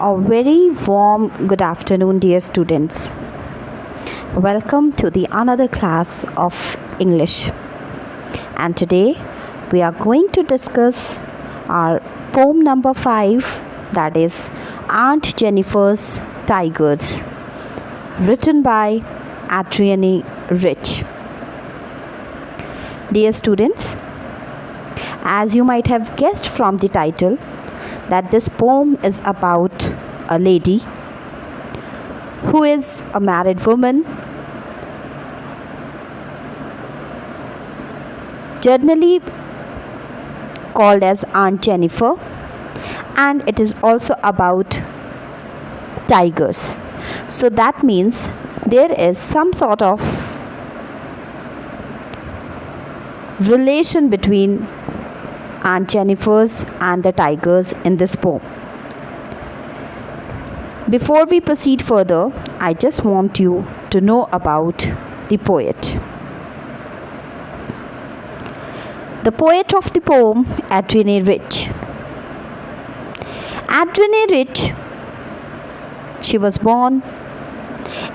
A very warm good afternoon, dear students. Welcome to the another class of English. And today we are going to discuss our poem number 5, that is Aunt Jennifer's Tigers, written by Adrienne Rich. Dear students, as you might have guessed from the title, that this poem is about a lady who is a married woman, generally called as Aunt Jennifer, and it is also about tigers. So that means there is some sort of relation between Aunt Jennifer's and the tigers in this poem. Before we proceed further, I just want you to know about the poet. The poet of the poem, Adrienne Rich. Adrienne Rich, she was born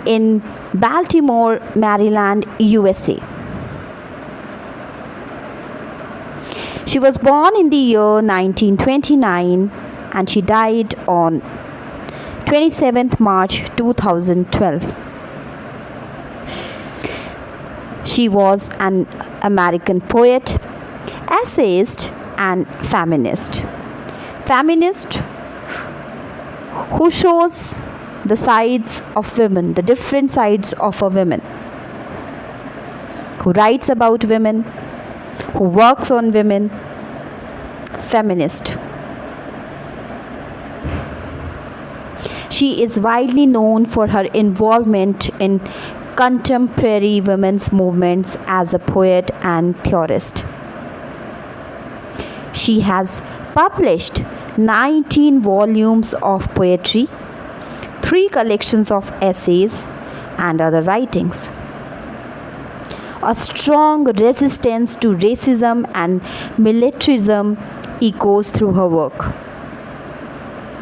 in Baltimore, Maryland, USA. She was born in the year 1929 and she died on 27th March 2012. She was an American poet, essayist and feminist. Feminist who shows the sides of women, the different sides of a woman, who writes about women, who works on women. Feminist. She is widely known for her involvement in contemporary women's movements as a poet and theorist. She has published 19 volumes of poetry, 3 collections of essays, and other writings. A strong resistance to racism and militarism echoes through her work.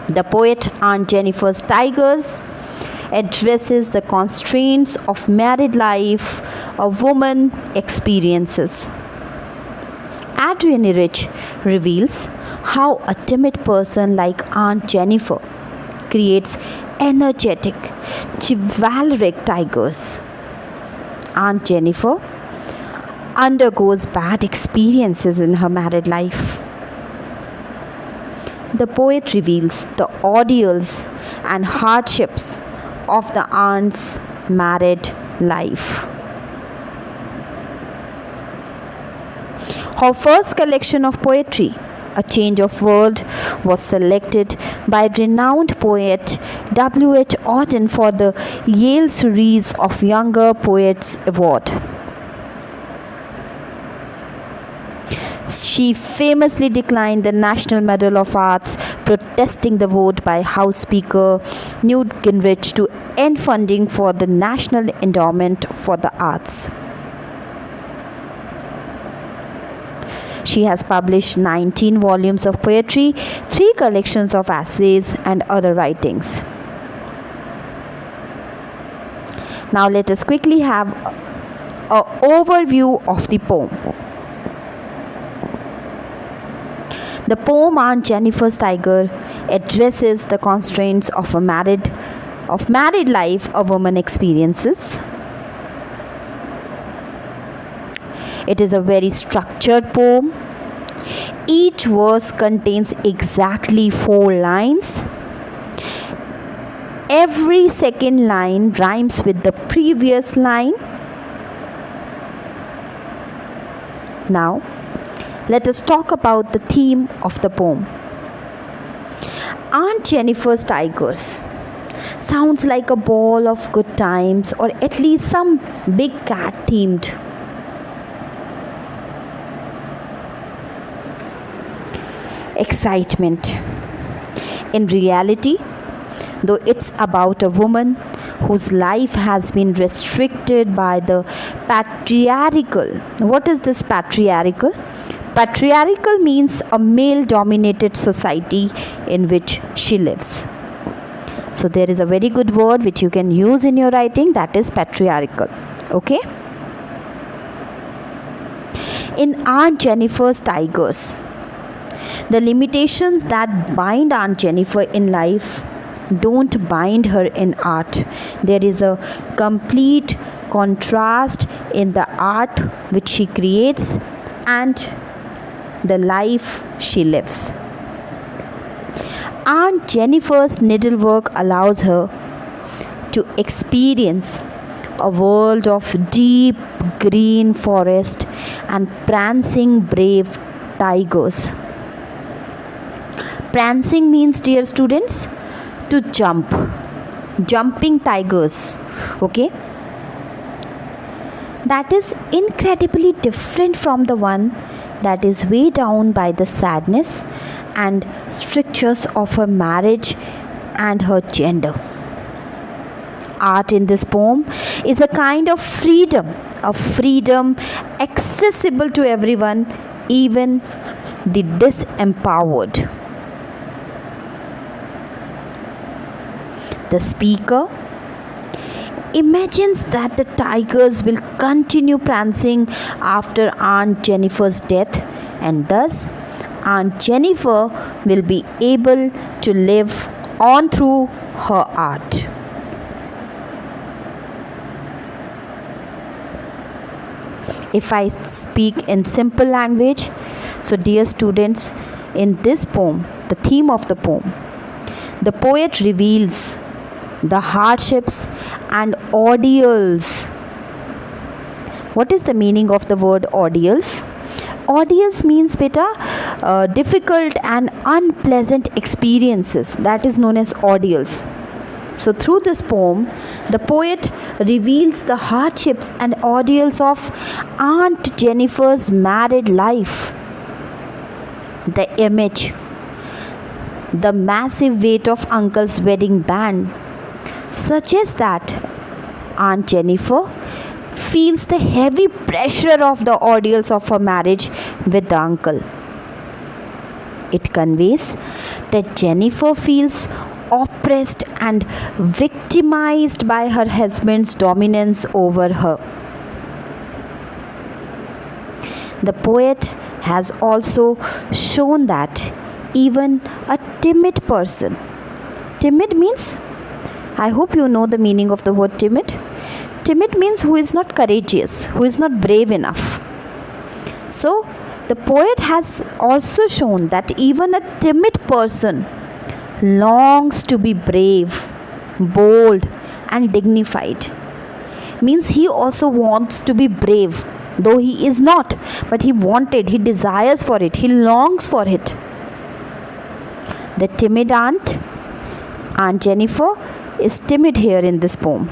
The poet Aunt Jennifer's Tigers addresses the constraints of married life a woman experiences. Adrienne Rich reveals how a timid person like Aunt Jennifer creates energetic, chivalric tigers. Aunt Jennifer undergoes bad experiences in her married life. The poet reveals the ordeals and hardships of the aunt's married life. Her first collection of poetry, A Change of World, was selected by renowned poet W.H. Auden for the Yale Series of Younger Poets Award. She famously declined the National Medal of Arts, protesting the vote by House Speaker Newt Gingrich to end funding for the National Endowment for the Arts. She has published 19 volumes of poetry, 3 collections of essays, and other writings. Now let us quickly have an overview of the poem. The poem Aunt Jennifer's Tiger addresses the constraints of married life a woman experiences. It is a very structured poem. Each verse contains exactly 4 lines. Every second line rhymes with the previous line. Now, let us talk about the theme of the poem. Aunt Jennifer's Tigers sounds like a ball of good times, or at least some big cat themed. Excitement. In reality, though, it's about a woman whose life has been restricted by the patriarchal. What is this patriarchal? Patriarchal means a male dominated society in which she lives. So there is a very good word which you can use in your writing, that is patriarchal. Okay. In Aunt Jennifer's Tigers, the limitations that bind Aunt Jennifer in life don't bind her in art. There is a complete contrast in the art which she creates and the life she lives. Aunt Jennifer's needlework allows her to experience a world of deep green forest and prancing brave tigers. Prancing means, dear students, to jump. Jumping tigers. Okay? That is incredibly different from the one that is way down by the sadness and strictures of her marriage and her gender. Art in this poem is a kind of freedom accessible to everyone, even the disempowered. The speaker imagines that the tigers will continue prancing after Aunt Jennifer's death, and thus Aunt Jennifer will be able to live on through her art. If I speak in simple language, so dear students, in this poem, the theme of the poem, the poet reveals the hardships and ordeals. What is the meaning of the word ordeals? Ordeals means beta difficult and unpleasant experiences. That is known as ordeals. So through this poem, the poet reveals the hardships and ordeals of Aunt Jennifer's married life. The image, the massive weight of Uncle's wedding band, suggests that Aunt Jennifer feels the heavy pressure of the ordeals of her marriage with the uncle. It conveys that Jennifer feels oppressed and victimized by her husband's dominance over her. The poet has also shown that even a timid person, timid means, I hope you know the meaning of the word timid. Timid means who is not courageous, who is not brave enough. So the poet has also shown that even a timid person longs to be brave, bold and dignified. Means he also wants to be brave, though he is not, but he desires for it, he longs for it. The timid Aunt Jennifer is timid here in this poem.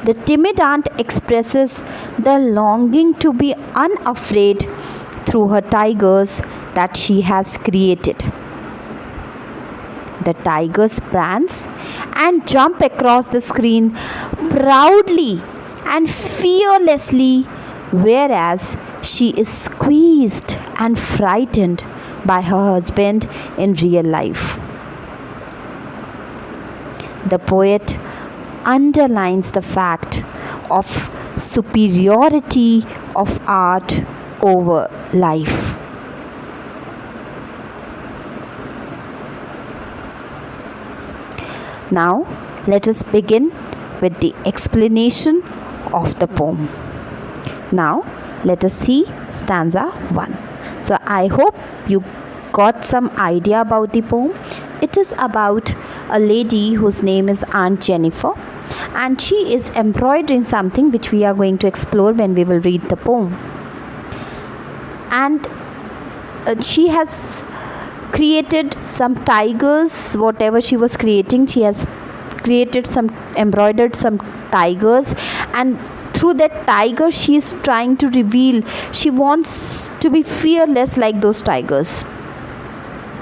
The timid aunt expresses the longing to be unafraid through her tigers that she has created. The tigers prance and jump across the screen proudly and fearlessly, whereas she is squeezed and frightened by her husband in real life. The poet underlines the fact of superiority of art over life. Now, let us begin with the explanation of the poem. Now, let us see stanza 1. So, I hope you got some idea about the poem. It is about a lady whose name is Aunt Jennifer, and she is embroidering something which we are going to explore when we will read the poem. And she has created some tigers. Whatever she was creating, she has embroidered some tigers, and through that tiger she is trying to reveal she wants to be fearless like those tigers.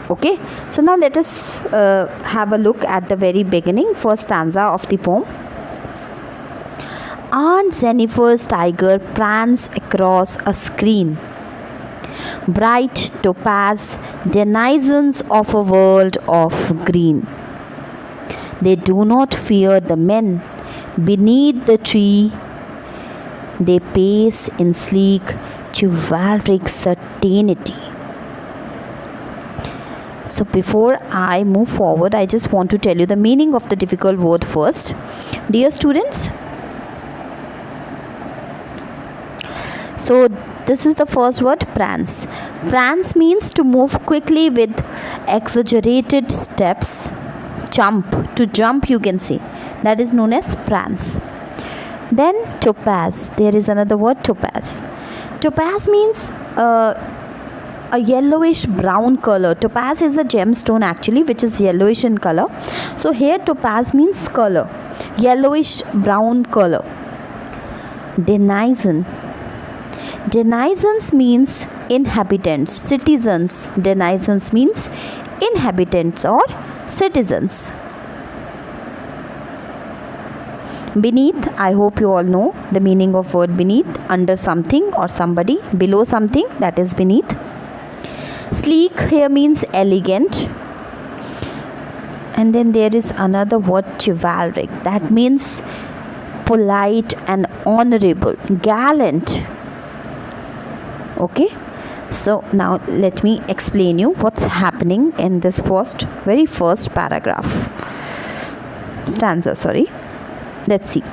Okay, so now let us have a look at the very beginning, first stanza of the poem. Aunt Jennifer's tiger prance across a screen, bright topaz denizens of a world of green. They do not fear the men beneath the tree. They pace in sleek, chivalric certainty. So before I move forward, I just want to tell you the meaning of the difficult word first. Dear students, so this is the first word, prance. Prance means to move quickly with exaggerated steps. Jump, to jump you can say. That is known as prance. Then topaz. There is another word, topaz. Topaz means a yellowish brown color. Topaz is a gemstone actually which is yellowish in color. So here topaz means color, yellowish brown color. Denizen. Denizens means inhabitants, citizens. Denizens means inhabitants or citizens. Beneath, I hope you all know the meaning of word beneath. Under something or somebody, below something, that is beneath. Sleek here means elegant. And then there is another word, chivalric. That means polite and honorable, gallant. Okay, so now let me explain you what's happening in this very first stanza. Let's see.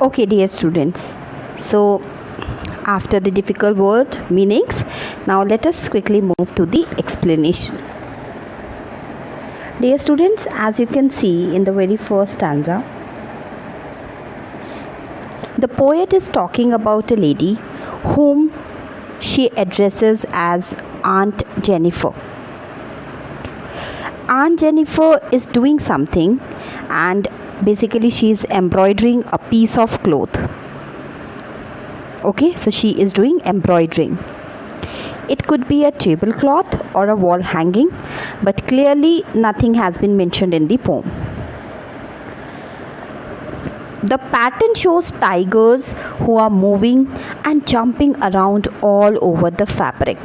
Okay, dear students, so after the difficult word meanings, now let us quickly move to the explanation. Dear students, as you can see in the very first stanza, the poet is talking about a lady whom she addresses as Aunt Jennifer. Aunt Jennifer is doing something, and basically she is embroidering a piece of cloth. Okay, so she is doing embroidering. It could be a tablecloth or a wall hanging, but clearly nothing has been mentioned in the poem. The pattern shows tigers who are moving and jumping around all over the fabric.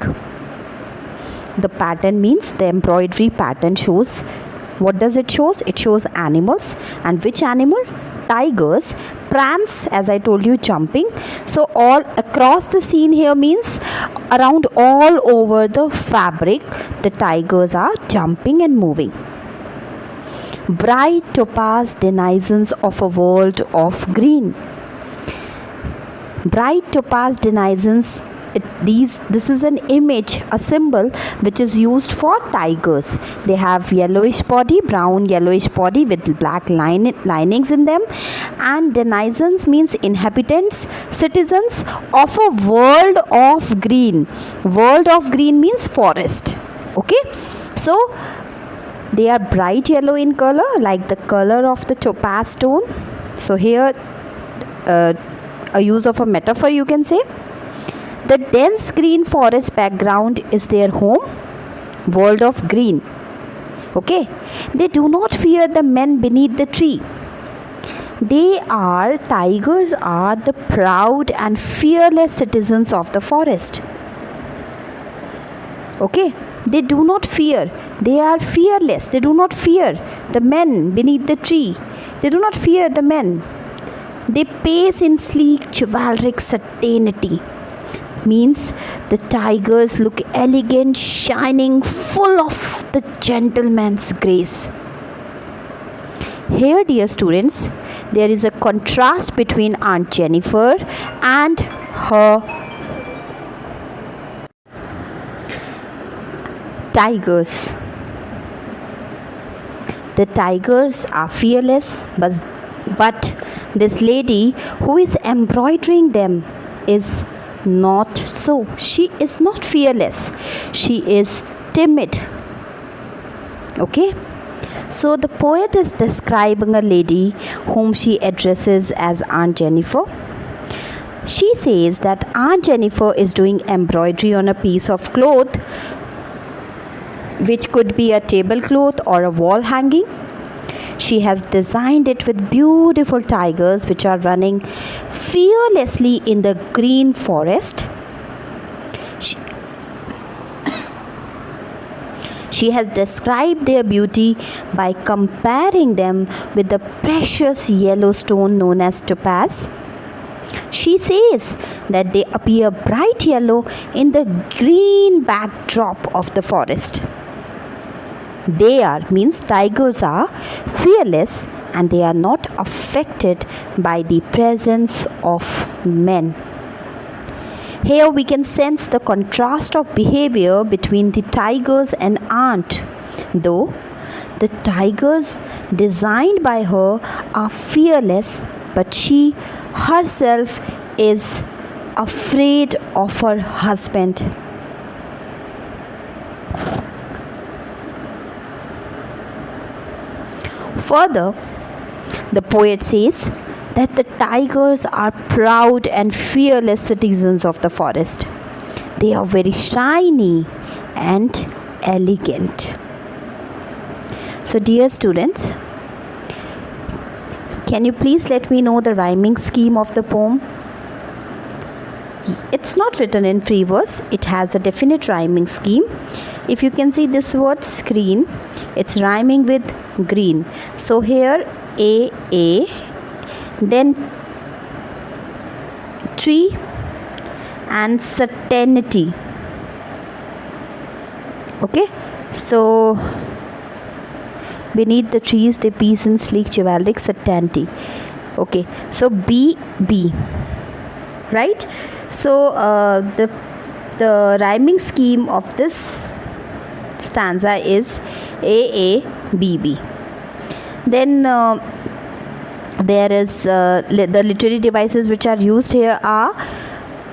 The pattern means the embroidery pattern shows. What does it show? It shows animals. And which animal? Tigers. Prance, as I told you, jumping. So all across the scene here means around all over the fabric, the tigers are jumping and moving. Bright topaz denizens of a world of green. Bright topaz denizens, this is an image, a symbol which is used for tigers. They have yellowish body, brown yellowish body with black linings in them, and denizens means inhabitants, citizens of a world of green. World of green means forest. Okay, so they are bright yellow in color, like the color of the topaz stone. So here a use of a metaphor you can say. The dense green forest background is their home, world of green. Okay, they do not fear the men beneath the tree. Tigers are the proud and fearless citizens of the forest. Okay, they do not fear. They are fearless. They do not fear the men beneath the tree. They do not fear the men. They pace in sleek, chivalric certainty. Means the tigers look elegant, shining, full of the gentleman's grace. Here, dear students, there is a contrast between Aunt Jennifer and her tigers. The tigers are fearless, but this lady who is embroidering them is not so. She is not fearless. She is timid. Okay, so the poet is describing a lady whom she addresses as Aunt Jennifer. She says that Aunt Jennifer is doing embroidery on a piece of cloth, which could be a tablecloth or a wall hanging. She has designed it with beautiful tigers which are running fearlessly in the green forest. She has described their beauty by comparing them with the precious yellow stone known as topaz. She says that they appear bright yellow in the green backdrop of the forest. Tigers are fearless and they are not affected by the presence of men. Here we can sense the contrast of behavior between the tigers and Aunt. Though the tigers designed by her are fearless, but she herself is afraid of her husband. Further, the poet says that the tigers are proud and fearless citizens of the forest. They are very shiny and elegant. So, dear students, can you please let me know the rhyming scheme of the poem? It's not written in free verse, it has a definite rhyming scheme. If you can see this word screen, it's rhyming with green. So here A, then tree and certainty. Okay, so beneath the trees the peace and sleek chivalric certainty. Okay, so B, right? So the rhyming scheme of this stanza is A, B. Then there is the literary devices which are used here are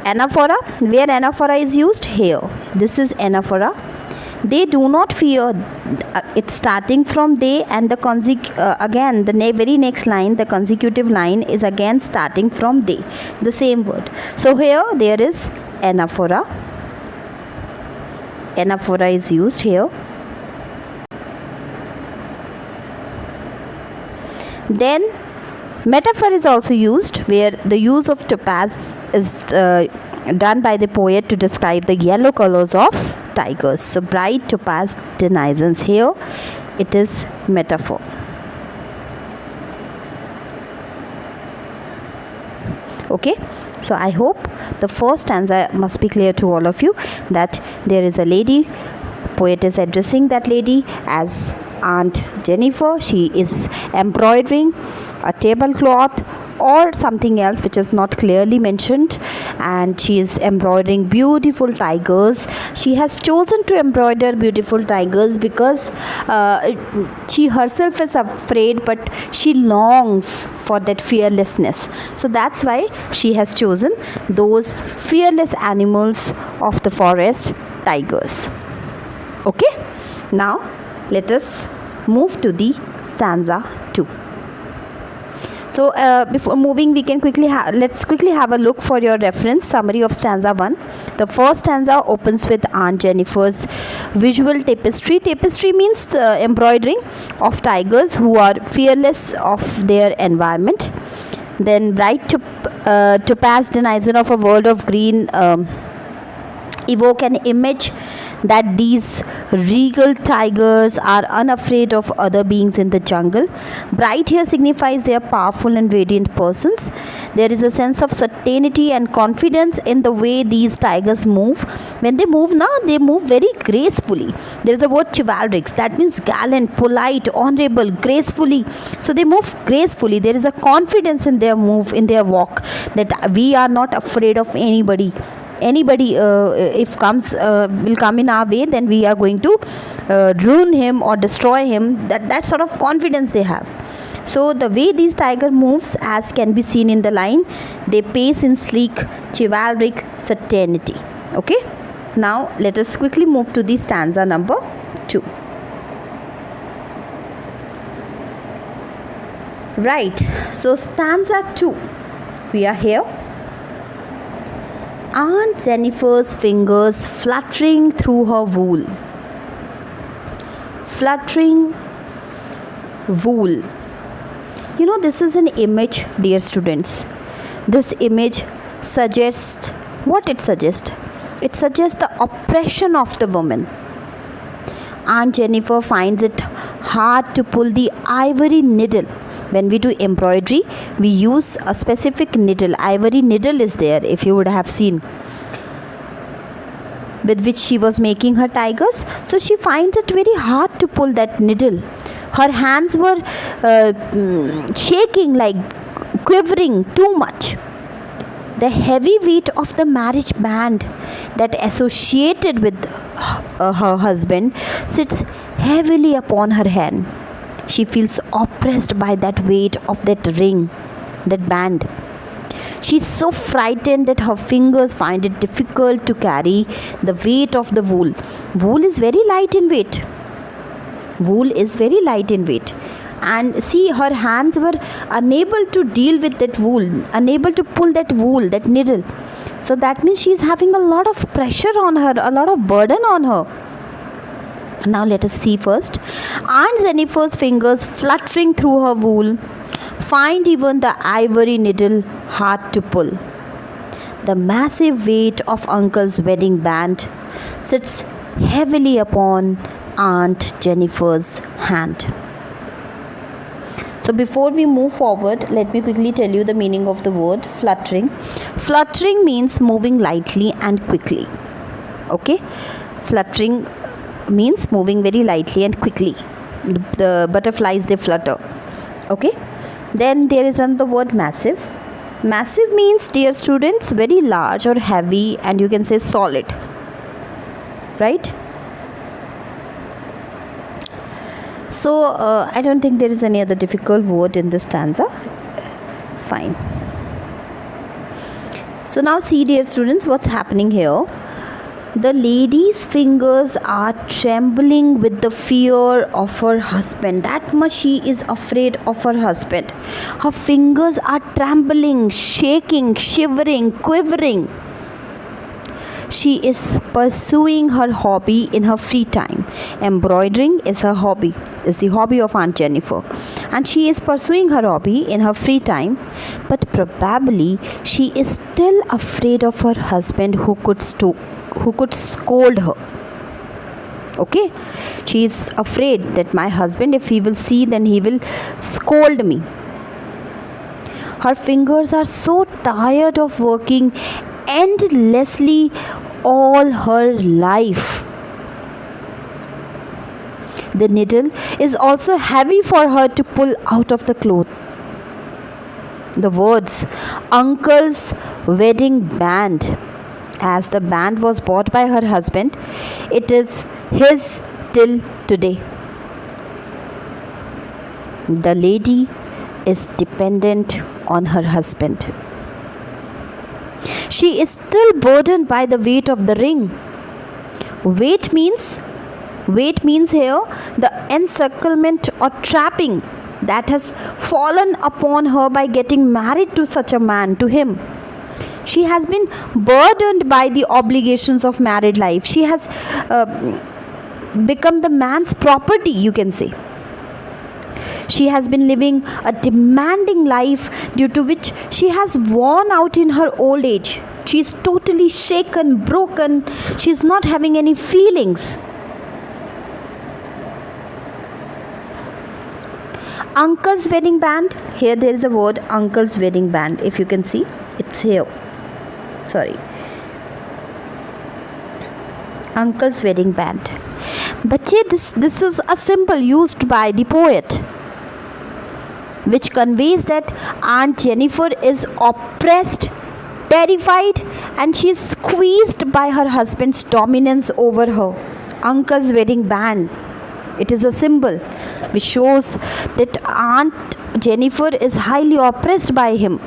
anaphora. Where anaphora is used? Here. This is anaphora. They do not fear. It's starting from they, and the again the very next line, the consecutive line is again starting from they, the same word. So here there is anaphora. Anaphora is used here. Then metaphor is also used, where the use of topaz is done by the poet to describe the yellow colors of tigers. So bright topaz denizens. Here it is metaphor. Okay, so I hope the first stanza must be clear to all of you, that there is a lady, poet is addressing that lady as Aunt Jennifer. She is embroidering a tablecloth or something else which is not clearly mentioned, and she is embroidering beautiful tigers. She has chosen to embroider beautiful tigers because she herself is afraid, but she longs for that fearlessness. So that's why she has chosen those fearless animals of the forest, tigers. Okay, now let us move to the stanza 2. So before moving, we can let's quickly have a look for your reference summary of stanza 1. The first stanza opens with Aunt Jennifer's visual tapestry. Tapestry means embroidering of tigers who are fearless of their environment. Then bright topaz denizen of a world of green evoke an image that these regal tigers are unafraid of other beings in the jungle. Bright here signifies they are powerful and radiant persons. There is a sense of certainty and confidence in the way these tigers move. When they move now, they move very gracefully. There is a word chivalric, that means gallant, polite, honorable, gracefully. So they move gracefully. There is a confidence in their move, in their walk, that we are not afraid of anybody if will come in our way, then we are going to ruin him or destroy him. That sort of confidence they have. So the way these tiger moves, as can be seen in the line, they pace in sleek chivalric certainty. Okay, now let us quickly move to the stanza number 2. Right, so stanza 2, we are here. Aunt Jennifer's fingers fluttering through her wool. Fluttering wool. You know, this is an image, dear students. This image suggests what it suggests. It suggests the oppression of the woman. Aunt Jennifer finds it hard to pull the ivory needle. When we do embroidery, we use a specific needle. Ivory needle is there, if you would have seen, with which she was making her tigers. So she finds it very hard to pull that needle. Her hands were shaking, like quivering too much. The heavy weight of the marriage band that associated with her husband sits heavily upon her hand. She feels oppressed by that weight of that ring, that band. She is so frightened that her fingers find it difficult to carry the weight of the wool. Wool is very light in weight. Wool is very light in weight. And see, her hands were unable to deal with that wool, unable to pull that wool, that needle. So that means she is having a lot of pressure on her, a lot of burden on her. Now let us see first. Aunt Jennifer's fingers fluttering through her wool find even the ivory needle hard to pull. The massive weight of Uncle's wedding band sits heavily upon Aunt Jennifer's hand. So before we move forward, let me quickly tell you the meaning of the word fluttering. Fluttering means moving lightly and quickly. Okay? Fluttering means moving very lightly and quickly. The butterflies, they flutter. Okay? Then there is another word, massive. Massive means, dear students, very large or heavy, and you can say solid. Right? So I don't think there is any other difficult word in this stanza. Fine. So now see, dear students, what's happening here. The lady's fingers are trembling with the fear of her husband. That much she is afraid of her husband. Her fingers are trembling, shaking, shivering, quivering. She is pursuing her hobby in her free time. Embroidering is her hobby, is the hobby of Aunt Jennifer. And she is pursuing her hobby in her free time, but probably she is still afraid of her husband who could scold her. Okay? She is afraid that my husband, if he will see, then he will scold me. Her fingers are so tired of working endlessly all her life. The needle is also heavy for her to pull out of the cloth. The words Uncle's wedding band, as the band was bought by her husband, it is his till today. The lady is dependent on her husband. She is still burdened by the weight of the ring. Weight means here the encirclement or trapping that has fallen upon her by getting married to such a man, to him. She has been burdened by the obligations of married life. She has become the man's property, you can say. She has been living a demanding life, due to which she has worn out in her old age. She is totally shaken, broken. She is not having any feelings. Uncle's wedding band. Here there is a word, Uncle's wedding band. If you can see, it's here. Sorry. Uncle's wedding band. Bache, this is a symbol used by the poet, which conveys that Aunt Jennifer is oppressed, terrified, and she is squeezed by her husband's dominance over her. Uncle's wedding band. It is a symbol which shows that Aunt Jennifer is highly oppressed by him.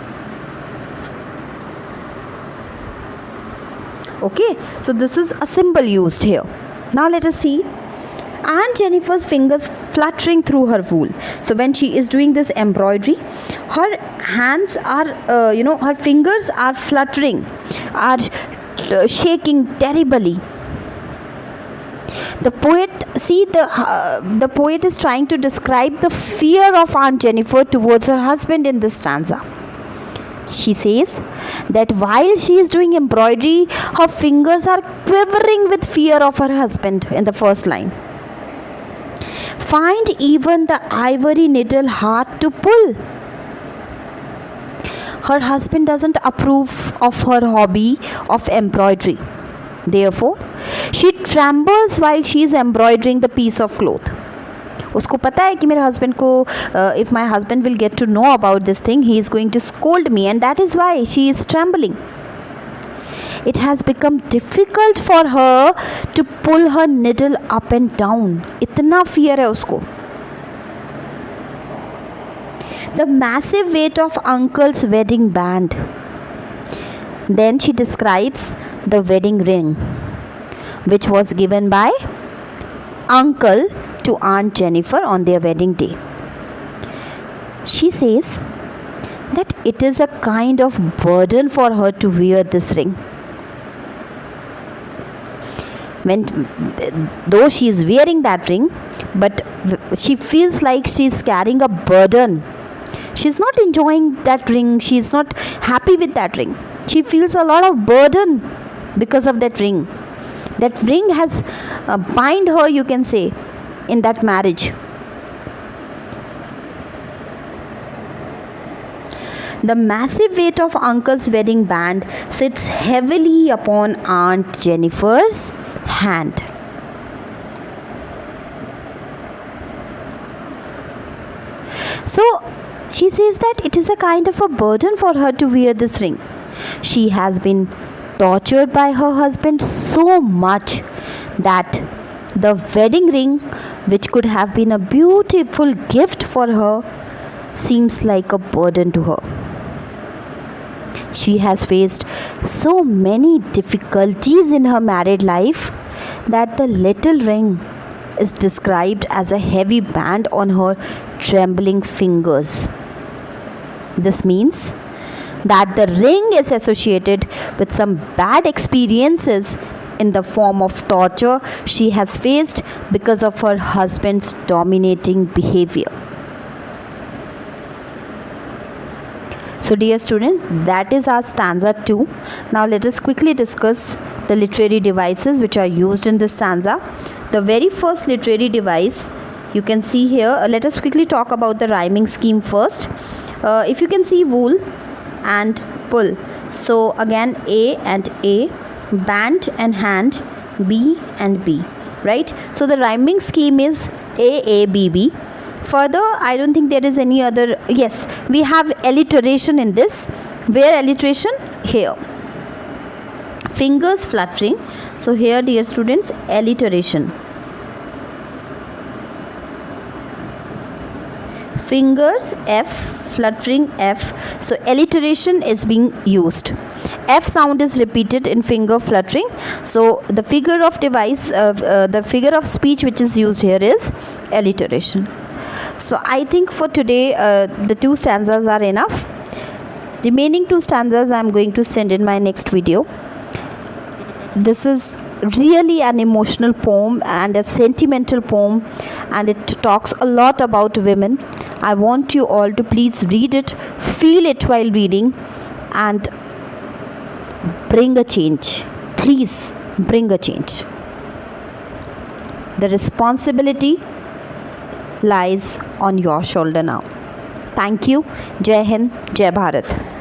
Okay, so this is a symbol used here. Now let us see. Aunt Jennifer's fingers fluttering through her wool. So when she is doing this embroidery, her hands are, her fingers are fluttering, are shaking terribly. The poet is trying to describe the fear of Aunt Jennifer towards her husband in this stanza. She says that while she is doing embroidery, her fingers are quivering with fear of her husband in the first line. find even the ivory needle hard to pull. Her husband doesn't approve of her hobby of embroidery. Therefore, she trembles while she is embroidering the piece of cloth. उसको पता है कि मेरे husband को if my husband will get to know about this thing, he is going to scold me, and that is why she is trembling. It has become difficult for her to pull her needle up and down. इतना fear है उसको. The massive weight of uncle's wedding band. Then she describes the wedding ring, which was given by uncle to Aunt Jennifer on their wedding day. She says that it is a kind of burden for her to wear this ring. Though she is wearing that ring, but she feels like she is carrying a burden. She is not enjoying that ring. She is not happy with that ring. She feels a lot of burden because of that ring. That ring has bind her, you can say, in that marriage. The massive weight of uncle's wedding band sits heavily upon Aunt Jennifer's hand. So she says that it is a kind of a burden for her to wear this ring. She has been tortured by her husband so much that the wedding ring, which could have been a beautiful gift for her, seems like a burden to her. She has faced so many difficulties in her married life that the little ring is described as a heavy band on her trembling fingers. This means that the ring is associated with some bad experiences in the form of torture she has faced because of her husband's dominating behavior. So dear students, that is our stanza 2. Now let us quickly discuss the literary devices which are used in this stanza. The very first literary device you can see here, let us quickly talk about the rhyming scheme first. If you can see wool and pull, so again A and A, band and hand, B and B, right? So the rhyming scheme is A, B, B. Further, I don't think there is any other. Yes, we have alliteration in this. Where alliteration? Here. Fingers fluttering. So here, dear students, alliteration. Fingers F, fluttering F. So alliteration is being used. F sound is repeated in finger fluttering. So the figure of device, the figure of speech which is used here is alliteration. So I think for today the 2 stanzas are enough. Remaining 2 stanzas I am going to send in my next video. This is really an emotional poem and a sentimental poem, and it talks a lot about women. I want you all to please read it, feel it while reading, and bring a change. Please bring a change. The responsibility lies on your shoulder now. Thank you. Jai Hind, Jai Bharat.